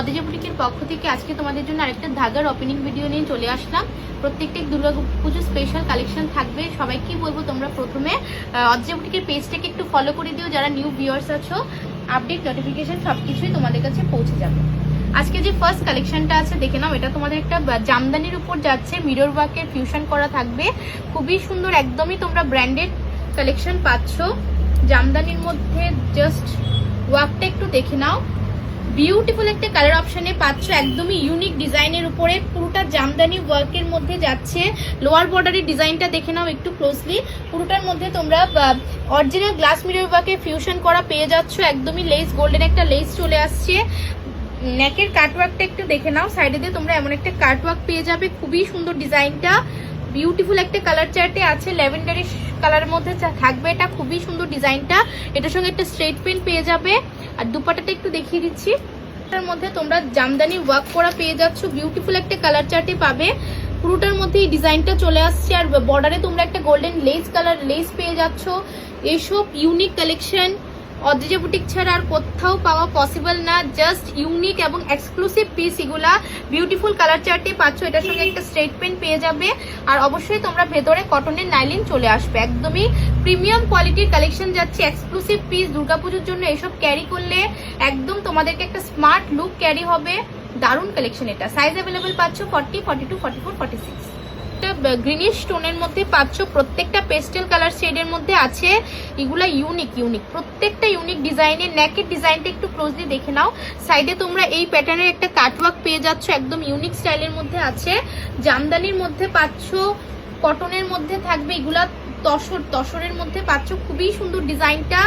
অদ্রিজা বুটিকের পক্ষ থেকে আজকে তোমাদের জন্য আরেকটা ধাগার ওপেনিং ভিডিও নিয়ে চলে আসলাম। প্রত্যেকটা দুর্গা পুজো স্পেশাল কালেকশন থাকবে। সবাইকে বলবো তোমরা প্রথমে অদ্রিজা বুটিকের পেজটাকে একটু ফলো করে দিও, যারা নিউ ভিউয়ার্স আছো। আপডেট নোটিফিকেশন সবকিছুই তোমাদের কাছে পৌঁছে যাবে। আজকে যে ফার্স্ট কালেকশনটা আছে দেখে নাও, এটা তোমাদের একটা জামদানির উপর যাচ্ছে, মিরর ওয়ার্কের ফিউশন করা থাকবে, খুবই সুন্দর, একদমই তোমরা ব্র্যান্ডেড কালেকশন পাচ্ছ জামদানির মধ্যে। জাস্ট ওয়ার্কটা একটু দেখে নাও, বিউটিফুল একটা কালার অপশনে পাচ্ছ, একদমই ইউনিক ডিজাইনের উপরে, পুরোটা জামদানি ওয়ার্কের মধ্যে যাচ্ছে। লোয়ার বর্ডারের ডিজাইনটা দেখে নাও একটু ক্লোজলি, পুরোটার মধ্যে তোমরা অরিজিনাল গ্লাস মিরর ওয়ার্কের ফিউশন করা পেয়ে যাচ্ছ, একদমই লেস, গোল্ডেন একটা লেস চলে আসছে। নেকের কাটওয়ার্কটা একটু দেখে নাও, সাইডে দিয়ে তোমরা এমন একটা কাটওয়ার্ক পেয়ে যাবে, খুবই সুন্দর ডিজাইনটা, বিউটিফুল একটা কালার চার্টে আছে, ল্যাভেন্ডারি কালারের মধ্যে থাকবে, এটা খুবই সুন্দর ডিজাইনটা। এটার সঙ্গে একটা স্ট্রেট পেন পেয়ে যাবে। আর দুপাটাটা একটু দেখিয়ে দিচ্ছি, এটার মধ্যে তোমরা জামদানি ওয়ার্ক করা পেয়ে যাচ্ছ, বিউটিফুল একটা কালার চার্টে পাবে, পুরোটার মধ্যে এই ডিজাইনটা চলে আসছে। আর বর্ডারে তোমরা একটা গোল্ডেন লেস কালার লেস পেয়ে যাচ্ছ। এইসব ইউনিক কালেকশন অদ্রিজা বুটিক ছাড়া আর কোথাও পাওয়া পসিবল না, জাস্ট ইউনিক এবং এক্সক্লুসিভ পিস এগুলা। বিউটিফুল কালার চার্টে পাচ্ছ, এটার সঙ্গে একটা স্ট্রেট পেন পেয়ে যাবে। আর অবশ্যই তোমরা ভেতরে কটনের নাইলিন চলে আসবে, একদমই প্রিমিয়াম কোয়ালিটির কালেকশন যাচ্ছে, এক্সক্লুসিভ পিস। দুর্গাপুজোর জন্য এসব ক্যারি করলে একদম তোমাদেরকে একটা স্মার্ট লুক ক্যারি হবে, দারুণ কালেকশন এটা। সাইজ অ্যাভেলেবেল পাচ্ছ 40, 42, 44, 46। গ্রিনিশ টোনের মধ্যে পাচ্ছ, প্রত্যেকটা পেস্টেল কালার শেডের মধ্যে আছে, এগুলা ইউনিক প্রত্যেকটা ইউনিক ডিজাইনের। নেকের ডিজাইনটা একটু ক্লোজলি দেখে নাও, সাইডে তোমরা এই প্যাটার্নের একটা কাটওয়ার্ক পেয়ে যাচ্ছ, একদম ইউনিক স্টাইলের মধ্যে আছে। জামদানির মধ্যে পাচ্ছ, কটনের মধ্যে থাকবে, এগুলা তসরের মধ্যে পাচ্ছ, খুবই সুন্দর ডিজাইনটা,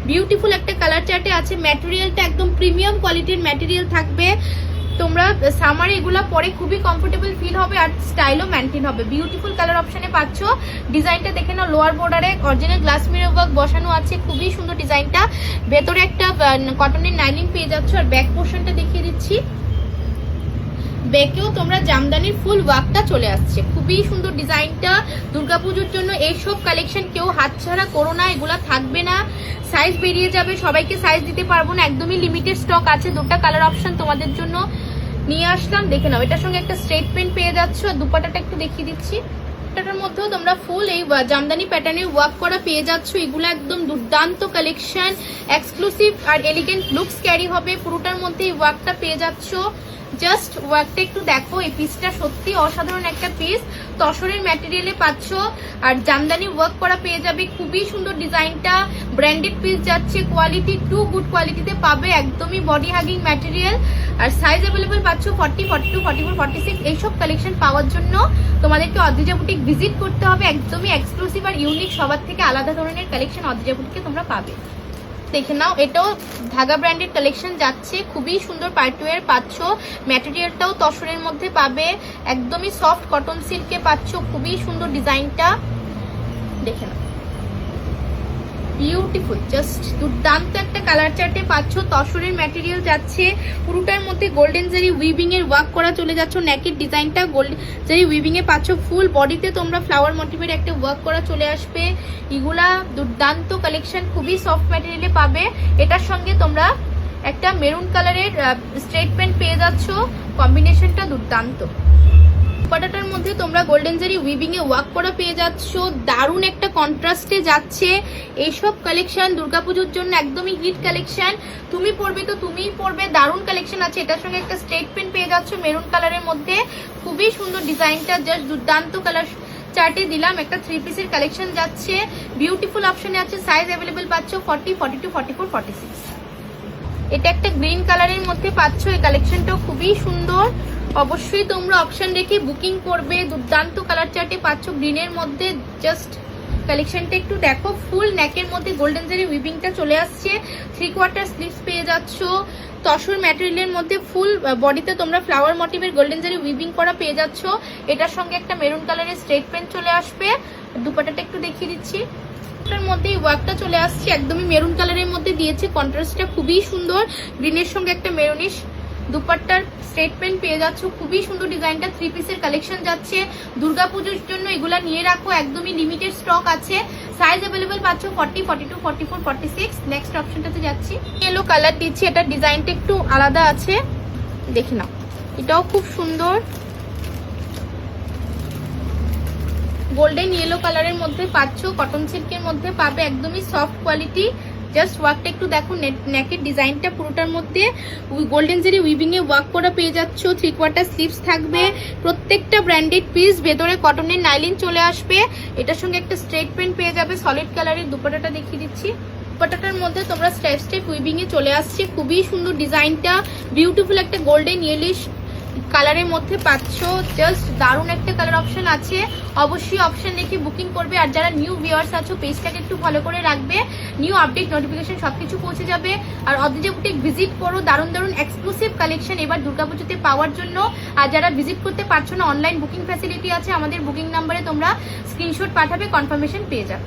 বিউটিফুল একটা কালার চার্টে আছে। ম্যাটেরিয়ালটা একদম প্রিমিয়াম কোয়ালিটির ম্যাটেরিয়াল থাকবে, তোমরা সামারে এগুলা পরে খুবই কমফোর্টেবল ফিল হবে আর স্টাইলও মেনটেন হবে। বিউটিফুল কালার অপশনে পাচ্ছ, ডিজাইনটা দেখে নাও, লোয়ার বর্ডারে অরিজিনাল গ্লাস মিরর ওয়ার্ক বসানো আছে, খুবই সুন্দর ডিজাইনটা। ভেতরে একটা কটনের নাইলিং পেয়ে যাচ্ছ। আর ব্যাক পোর্শনটা দেখিয়ে দিচ্ছি, ব্যাকেও তোমরা জামদানির ফুল ওয়ার্কটা চলে আসছে, খুবই সুন্দর ডিজাইনটা। দুর্গাপুজোর জন্য এইসব কালেকশন কেউ হাতছাড়া করো না, এগুলা থাকবে না, সাইজ বেরিয়ে যাবে, সবাইকে সাইজ দিতে পারবো না, একদমই লিমিটেড স্টক আছে। দুটো কালার অপশন তোমাদের জন্য নিয়ে আসলাম, দেখে নাও। এটার সঙ্গে একটা স্ট্রেট পেন পেয়ে যাচ্ছ। দুপাটাটা একটু দেখিয়ে দিচ্ছি, এটার মধ্যেও তোমরা ফুল এই জামদানি প্যাটার্নের ওয়ার্ক করা পেয়ে যাচ্ছ, এগুলো একদম দুর্দান্ত কালেকশন, এক্সক্লুসিভ আর এলিগেন্ট লুকস ক্যারি হবে, পুরোটার মধ্যে এই ওয়ার্কটা পেয়ে যাচ্ছ। জাস্ট ওয়ার্কটা একটু দেখো, এই পিসটা সত্যি অসাধারণ একটা পিস, তসরের ম্যাটেরিয়ালে পাচ্ছ আর জামদানি ওয়ার্ক করা পেয়ে যাবে, খুবই সুন্দর ডিজাইনটা, ব্র্যান্ডেড পিস যাচ্ছে, কোয়ালিটি টু গুড কোয়ালিটিতে পাবে, একদমই বডি হাগিং ম্যাটেরিয়াল। আর সাইজ অ্যাভেলেবেল পাচ্ছ 40, 42, 44, 46। এইসব কালেকশন পাওয়ার জন্য তোমাদেরকে অদ্রিজা বুটিক ভিজিট করতে হবে, একদমই এক্সক্লুসিভ আর ইউনিক, সবার থেকে আলাদা ধরনের কালেকশন অদ্রিজা বুটিকে তোমরা পাবে। দেখে নাও, এটাও ধাগা ব্র্যান্ডের কালেকশন যাচ্ছে, খুবই সুন্দর পার্টিওয়ার পাচ্ছ, ম্যাটেরিয়ালটাও তসরের মধ্যে পাবে, একদমই সফট কটন সিল্কে পাচ্ছ, খুবই সুন্দর ডিজাইনটা, দেখে নাও, বিউটিফুল, জাস্ট দুর্দান্ত একটা কালার চার্টে পাচ্ছ। তসরের ম্যাটেরিয়াল যাচ্ছে, পুরোটার মধ্যে গোল্ডেন জারি উইভিং এর ওয়ার্ক করা চলে যাচ্ছ, নেকের ডিজাইনটা গোল্ডেন জারি উইভিং এ পাচ্ছ, ফুল বডিতে তোমরা ফ্লাওয়ার মোটিভের একটা ওয়ার্ক করা চলে আসবে, এগুলা দুর্দান্ত কালেকশন, খুবই সফট ম্যাটেরিয়ালে পাবে। এটার সঙ্গে তোমরা একটা মেরুন কালারের স্ট্রেট প্যান্ট পেয়ে যাচ্ছ, কম্বিনেশনটা দুর্দান্ত। দুপাটাটার মধ্যে তোমরা গোল্ডেন জারি উইভিং এ ওয়ার্ক করা পেয়ে যাচ্ছ, দারুণ একটা কন্ট্রাস্টে যাচ্ছে। এইসব কালেকশন দুর্গাপুজোর জন্য একদমই হিট কালেকশন, তুমি পরবে তো তুমিই পরবে, দারুণ কালেকশন আছে। এটার সঙ্গে একটা স্ট্রেট পেন পেয়ে যাচ্ছ মেরুন কালারের মধ্যে, খুবই সুন্দর ডিজাইনটা, জাস্ট দুর্দান্ত কালার চার্টে দিলাম। একটা থ্রি পিসের কালেকশন যাচ্ছে, বিউটিফুল অপশনে আছে, সাইজ অ্যাভেলেবেল পাচ্ছ 40, 42, 44, 46। এটা একটা গ্রিন কালারের মধ্যে পাচ্ছ, এই কালেকশনটাও খুবই সুন্দর, অবশ্যই তোমরা অপশন রেখে বুকিং করবে। দুর্দান্ত কালার চার্টে পাচ্ছ গ্রিনের মধ্যে, জাস্ট কালেকশনটা একটু দেখো, ফুল নেকের মধ্যে গোল্ডেন জারি উইভিংটা চলে আসছে, 3/4 স্লিভস পেয়ে যাচ্ছ, তসর ম্যাটেরিয়ালের মধ্যে ফুল বডিতে তোমরা ফ্লাওয়ার মোটিভের গোল্ডেন জারি উইভিং করা পেয়ে যাচ্ছ। এটার সঙ্গে একটা মেরুন কালারের স্ট্রেট পেন চলে আসবে। দুপাটাটা একটু দেখিয়ে দিচ্ছি, এটার মধ্যে ওয়ার্কটা চলে আসছে, একদমই মেরুন কালারের মধ্যে দিয়েছে, কন্ট্রাস্টটা খুবই সুন্দর, গ্রিনের সঙ্গে একটা মেরুনিশ দুপাট্টার স্ট্রেট পেন পেয়ে যাচ্ছ, খুবই সুন্দর ডিজাইনটা, থ্রি পিসের কালেকশন যাচ্ছে। দুর্গাপুজোর জন্য এগুলা নিয়ে রাখো, একদমই লিমিটেড স্টক আছে, সাইজ অ্যাভেলেবেল পাচ্ছ 40, 42, 44, 46। নেক্সট অপশনটাতে যাচ্ছি, ইয়েলো কালার দিচ্ছি, এটার ডিজাইনটা একটু আলাদা আছে, দেখে নাও, এটাও খুব সুন্দর গোল্ডেন ইয়েলো কালারের মধ্যে পাচ্ছ, কটন সিল্কের মধ্যে পাবে, একদমই সফট কোয়ালিটি। জাস্ট ওয়ার্কটা একটু দেখো, নেকের ডিজাইনটা পুরোটার মধ্যে গোল্ডেন জেরি উইভিং এ ওয়ার্ক করা পেয়ে যাচ্ছ। 3/4 স্লিভস থাকবে, প্রত্যেকটা ব্র্যান্ডেড পিস, ভেতরে কটনের নাইলিন চলে আসবে। এটার সঙ্গে একটা স্ট্রেট প্যান্ট পেয়ে যাবে সলিড কালারের। দুপাট্টাটা দেখিয়ে দিচ্ছি, দুপাট্টাটার মধ্যে তোমরা স্টেপ স্টেপ উইভিং এ চলে আসছে, খুবই সুন্দর ডিজাইনটা, বিউটিফুল একটা গোল্ডেন ইয়েলিশ কালারের মধ্যে পাচ্ছ। জাস্ট দারুণ একটা কালার অপশন আছে, অবশ্যই অপশন রেখে বুকিং করবে। আর যারা নিউ ভিউয়ার্স আছো পেজটাকে একটু ফলো করে রাখবে, নিউ আপডেট নোটিফিকেশন সবকিছু পৌঁছে যাবে। আর অদ্রিজা বুটিক ভিজিট করো, দারুণ দারুণ এক্সক্লুসিভ কালেকশন এবার দুর্গাপুজোতে পাওয়ার জন্য। আর যারা ভিজিট করতে পারছো না, অনলাইন বুকিং ফ্যাসিলিটি আছে, আমাদের বুকিং নাম্বারে তোমরা স্ক্রিনশট পাঠাবে, কনফার্মেশন পেয়ে যাবে।